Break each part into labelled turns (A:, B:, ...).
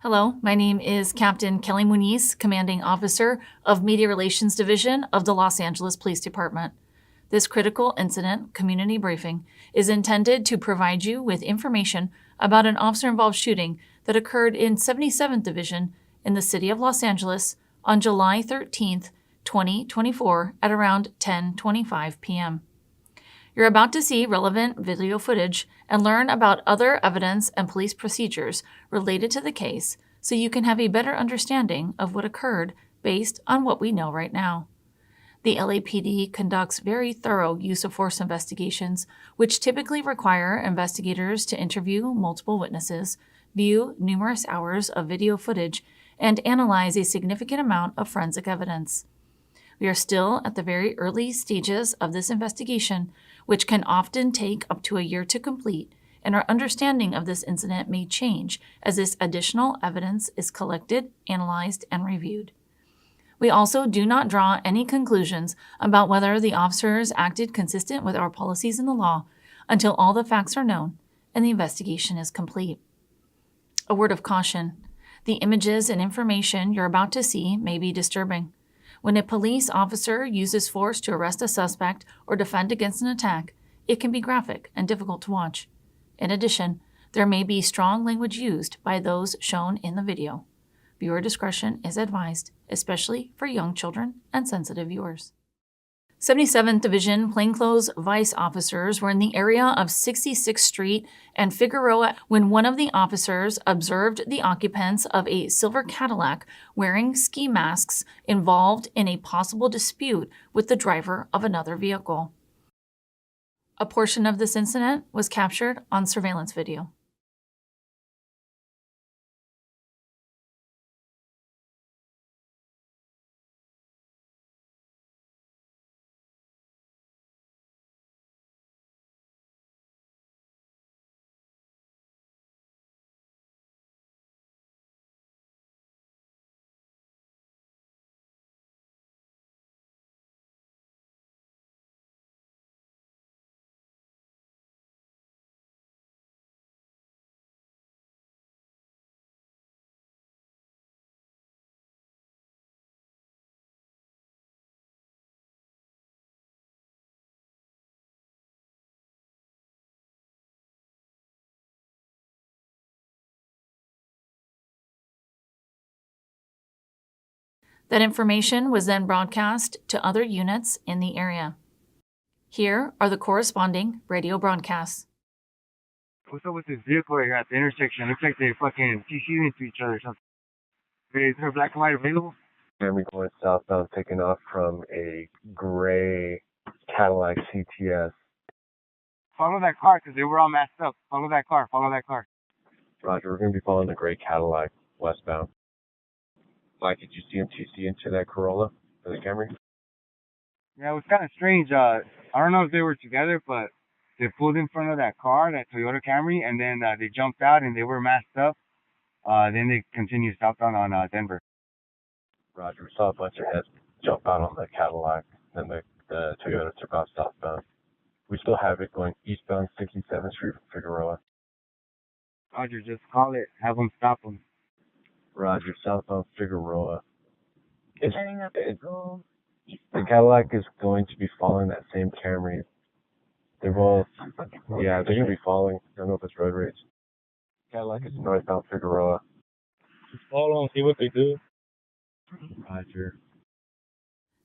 A: Hello, my name is Captain Kelly Muniz, Commanding Officer of Media Relations Division of the Los Angeles Police Department. This critical incident community briefing is intended to provide you with information about an officer-involved shooting that occurred in 77th Division in the city of Los Angeles on July 13, 2024 at around 10:25 p.m. You're about to see relevant video footage and learn about other evidence and police procedures related to the case so you can have a better understanding of what occurred based on what we know right now. The LAPD conducts very thorough use of force investigations, which typically require investigators to interview multiple witnesses, view numerous hours of video footage, and analyze a significant amount of forensic evidence. We are still at the very early stages of this investigation, which can often take up to a year to complete, and our understanding of this incident may change as this additional evidence is collected, analyzed, and reviewed. We also do not draw any conclusions about whether the officers acted consistent with our policies and the law until all the facts are known and the investigation is complete. A word of caution: the images and information you're about to see may be disturbing. When a police officer uses force to arrest a suspect or defend against an attack, it can be graphic and difficult to watch. In addition, there may be strong language used by those shown in the video. Viewer discretion is advised, especially for young children and sensitive viewers. 77th Division plainclothes vice officers were in the area of 66th Street and Figueroa when one of the officers observed the occupants of a silver Cadillac wearing ski masks involved in a possible dispute with the driver of another vehicle. A portion of this incident was captured on surveillance video. That information was then broadcast to other units in the area. Here are the corresponding radio broadcasts.
B: What's up with this vehicle right here at the intersection? Looks like they fucking TC'd into each other or something. Is there a black and white available?
C: Camry going southbound, taking off from a gray Cadillac CTS.
B: Follow that car because they were all masked up. Follow that car. Follow that car.
C: Roger, we're going to be following the gray Cadillac westbound. Mike, did you see him TC into that Corolla for the Camry?
B: Yeah, it was kind of strange. I don't know if they were together, but they pulled in front of that car, that Toyota Camry, and then they jumped out and they were masked up. Then they continued southbound on Denver.
C: Roger, we saw a bunch of heads jump out on the Cadillac, and the Toyota took off southbound. We still have it going eastbound 67th Street from Figueroa.
B: Roger, just call it. Have them stop them.
C: Roger, southbound Figueroa.
D: Heading up
C: The Cadillac is going to be following that same Camry. They're both, yeah, they're going to be following. I don't know if it's road rage. Cadillac is northbound Figueroa.
D: Just follow and see what they do.
C: Roger.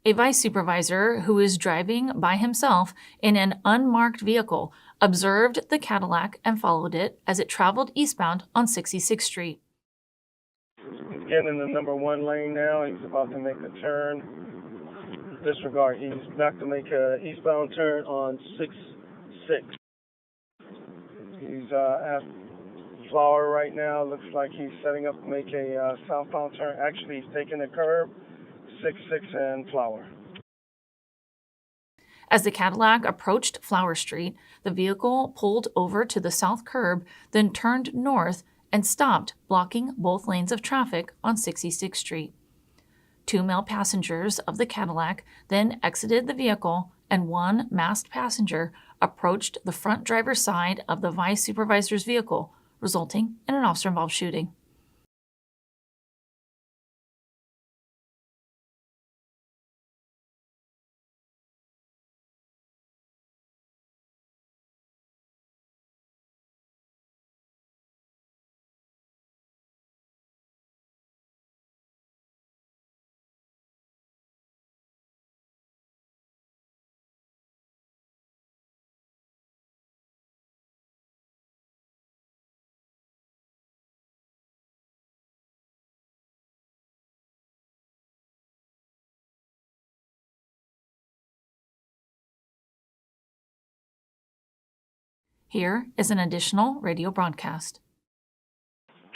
A: A vice supervisor who is driving by himself in an unmarked vehicle observed the Cadillac and followed it as it traveled eastbound on 66th Street.
E: He's getting in the number 1 lane now. He's about to make a turn. Disregard. He's about to make an eastbound turn on 6-6. He's at Flower right now. Looks like he's setting up to make a southbound turn. Actually, he's taking the curb, 6-6 and Flower.
A: As the Cadillac approached Flower Street, the vehicle pulled over to the south curb, then turned north and stopped, blocking both lanes of traffic on 66th Street. 2 male passengers of the Cadillac then exited the vehicle, and 1 masked passenger approached the front driver's side of the vice supervisor's vehicle, resulting in an officer-involved shooting. Here is an additional radio broadcast.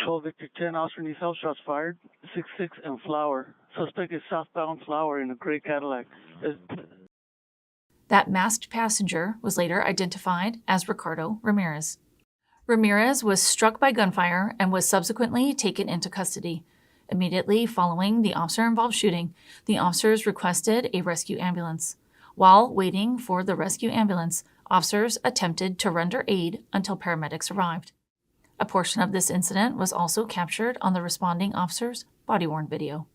E: 12 Victor 10, Officer needs help, shots fired. 6-6 and Flower. Suspect is southbound Flower in a gray Cadillac.
A: That masked passenger was later identified as Ricardo Ramirez. Ramirez was struck by gunfire and was subsequently taken into custody. Immediately following the officer-involved shooting, the officers requested a rescue ambulance. While waiting for the rescue ambulance, officers attempted to render aid until paramedics arrived. A portion of this incident was also captured on the responding officer's body-worn video.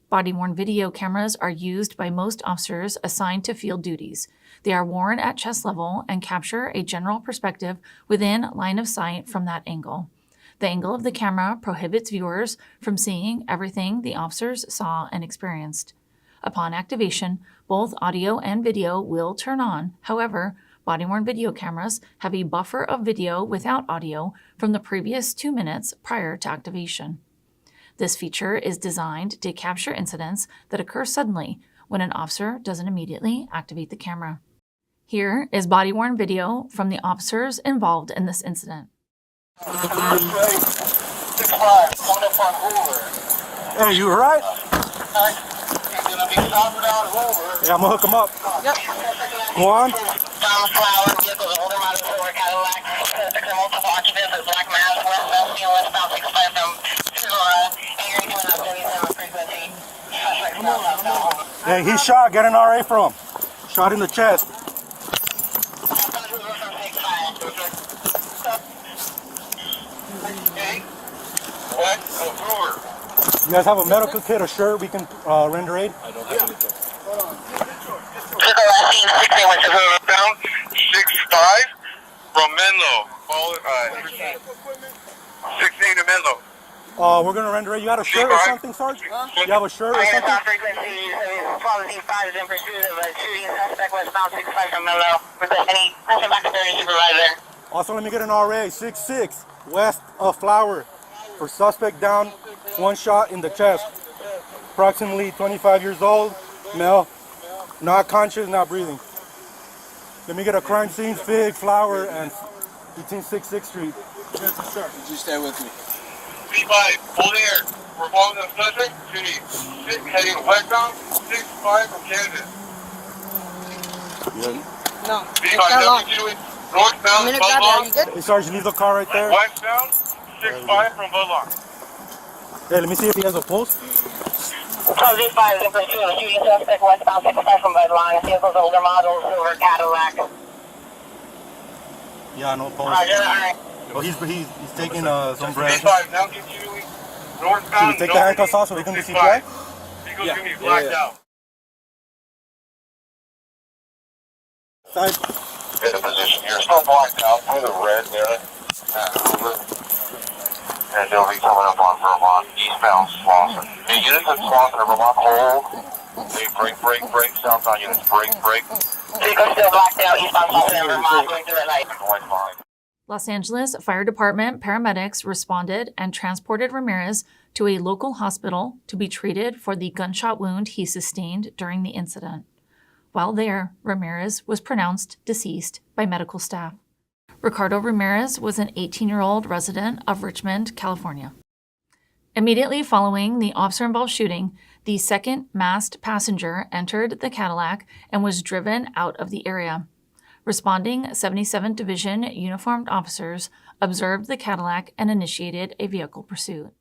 A: Body-worn video cameras are used by most officers assigned to field duties. They are worn at chest level and capture a general perspective within line of sight from that angle. The angle of the camera prohibits viewers from seeing everything the officers saw and experienced. Upon activation, both audio and video will turn on. However, body-worn video cameras have a buffer of video without audio from the previous 2 minutes prior to activation. This feature is designed to capture incidents that occur suddenly when an officer doesn't immediately activate the camera. Here is body-worn video from the officers involved in this incident.
F: 6-5, coming up on Hoover.
G: Hey, you alright?
F: He's gonna be southbound Hoover.
G: Yeah, I'm gonna hook him up.
F: Yep.
G: Go on.
F: Down Flower, vehicle, older model Hoover Cadillac. Suspect multiple occupants with black mask, westbound 6-5 from Aurora. And you're doing a 77 frequency. Suspect southbound Hoover.
G: Hey, he's shot. Get an RA from him. Shot in the chest.
F: Southbound Hoover from 6-5. Okay. What? Oh, Hoover.
G: You guys have a medical kit or shirt we can render aid?
F: Vehicle last seen 6-8 went to Hoover.
H: Down 6-5 from Menlo. 6-8 to Menlo.
G: We're gonna render aid. You got a shirt or something, Sarge? You have a shirt or something?
F: Frequency, Policy 5 is in pursuit of a shooting suspect westbound 6-5 from Menlo. Any question back to 30 supervisor.
G: Also, let me get an RA. 6-6 west of Flower for suspect down, one shot in the chest. Approximately 25 years old, male, not conscious, not breathing. Let me get a crime scene, Fig, Flower, and between 6th Street.
H: You stay with me. 3-5, hold air. We're following the suspect. Shooting. Heading westbound 6-5 from Kansas.
I: No.
H: 3-5, continuing northbound Budlong.
G: Hey, Sarge, leave the car right there.
H: Westbound 6-5 from Budlong.
G: Hey, let me see if he has a pulse.
F: Policy 5 is in pursuit of a shooting suspect westbound 6-5 from Budlong. Vehicle's older model, silver Cadillac.
G: Yeah, no pulse.
F: Roger, alright.
G: Oh, he's taking some breath.
H: 3-5, now continuing northbound.
G: Can you take the handcuffs off so we can do CPI?
H: Vehicle's gonna be blacked out.
G: Side.
H: In a position here, still blacked out with a red there. And they'll be coming up on Vermont, eastbound Slauson. The units at Slauson and Vermont hold. They break, southbound units break.
F: Vehicle's still blacked out, eastbound Slauson and Vermont, going through red light.
H: White line.
A: Los Angeles Fire Department paramedics responded and transported Ramirez to a local hospital to be treated for the gunshot wound he sustained during the incident. While there, Ramirez was pronounced deceased by medical staff. Ricardo Ramirez was an 18-year-old resident of Richmond, California. Immediately following the officer-involved shooting, the second masked passenger entered the Cadillac and was driven out of the area. Responding 77th Division uniformed officers observed the Cadillac and initiated a vehicle pursuit.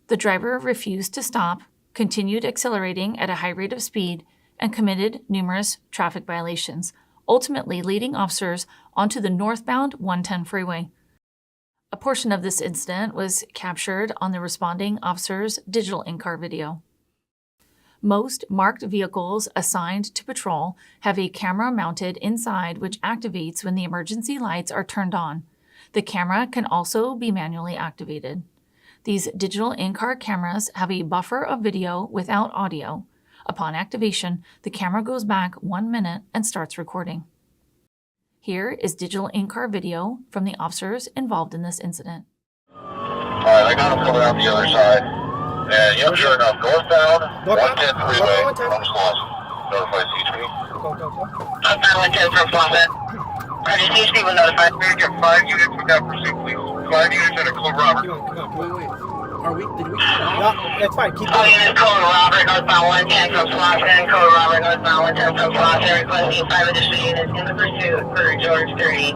A: The driver refused to stop, continued accelerating at a high rate of speed, and committed numerous traffic violations, ultimately leading officers onto the northbound 110 freeway. A portion of this incident was captured on the responding officer's digital in-car video. Most marked vehicles assigned to patrol have a camera mounted inside which activates when the emergency lights are turned on. The camera can also be manually activated. These digital in-car cameras have a buffer of video without audio. Upon activation, the camera goes back 1 minute and starts recording. Here is digital in-car video from the officers involved in this incident.
H: Alright, I got him coming out the other side. And yep, sure enough, northbound, 110 freeway, from Slauson. Notify C3.
F: Northbound 110 from Slauson. Roger, these people notified.
H: We're gonna get 5 units with that pursuit, please. 5 units and a code robber.
I: Wait. Did we?
G: No, that's fine. Keep
F: All
G: going.
F: units, code robber, northbound 110 from Slauson, code robber, northbound 110 from Slauson, requesting 5 additional units in the pursuit for George 30.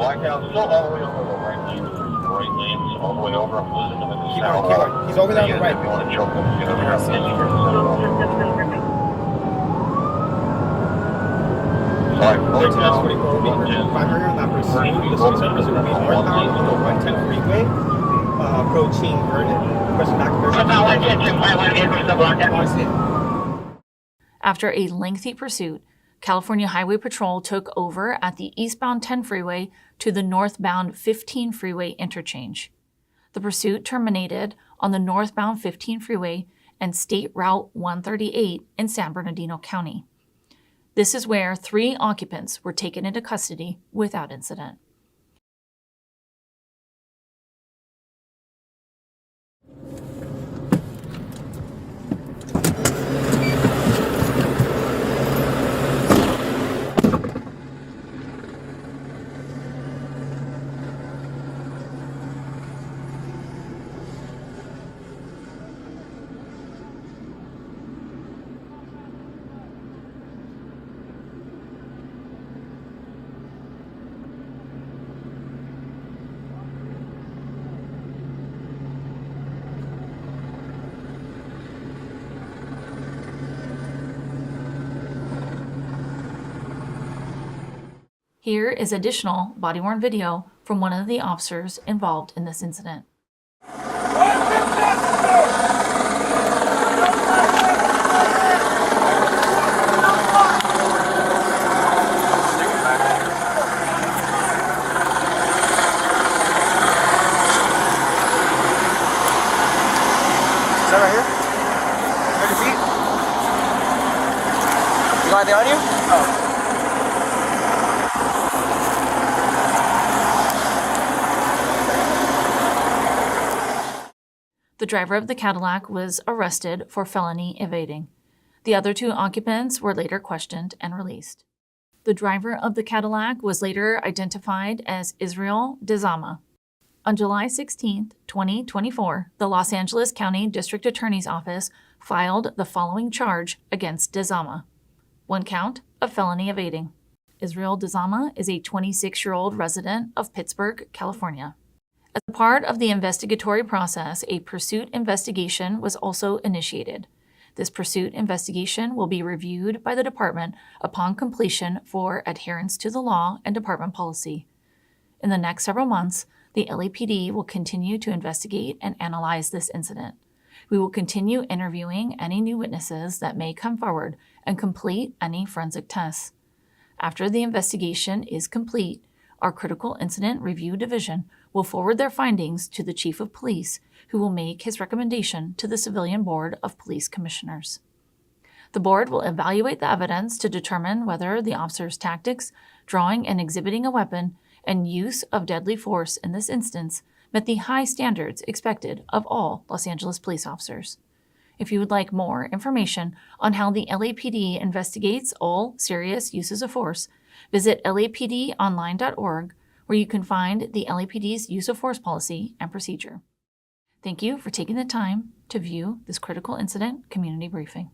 H: Blackout still all the way over the right lane. Right lanes all the way over. I'm losing them in the
G: Keep
H: south.
G: going. He's over there on the right.
H: If you want to choke them, get over
F: Total systems confirming.
H: Sorry.
G: Primary on that pursuit. The service will be northbound on the 110 freeway, approaching Vernon. Requesting back Vernon.
F: Northbound 110 251 vehicles are blocked out.
A: After a lengthy pursuit, California Highway Patrol took over at the eastbound 10 freeway to the northbound 15 freeway interchange. The pursuit terminated on the northbound 15 freeway and State Route 138 in San Bernardino County. This is where 3 occupants were taken into custody without incident. Here is additional body-worn video from one of the officers involved in this incident.
I: Is that right here? I can see. You got the audio? Oh.
A: The driver of the Cadillac was arrested for felony evading. The other 2 occupants were later questioned and released. The driver of the Cadillac was later identified as Israel Dezama. On July 16, 2024, the Los Angeles County District Attorney's Office filed the following charge against Dezama. 1 count of felony evading. Israel Dezama is a 26-year-old resident of Pittsburgh, California. As a part of the investigatory process, a pursuit investigation was also initiated. This pursuit investigation will be reviewed by the department upon completion for adherence to the law and department policy. In the next several months, the LAPD will continue to investigate and analyze this incident. We will continue interviewing any new witnesses that may come forward and complete any forensic tests. After the investigation is complete, our Critical Incident Review Division will forward their findings to the Chief of Police, who will make his recommendation to the Civilian Board of Police Commissioners. The board will evaluate the evidence to determine whether the officer's tactics, drawing and exhibiting a weapon, and use of deadly force in this instance met the high standards expected of all Los Angeles police officers. If you would like more information on how the LAPD investigates all serious uses of force, visit lapdonline.org, where you can find the LAPD's use of force policy and procedure. Thank you for taking the time to view this critical incident community briefing.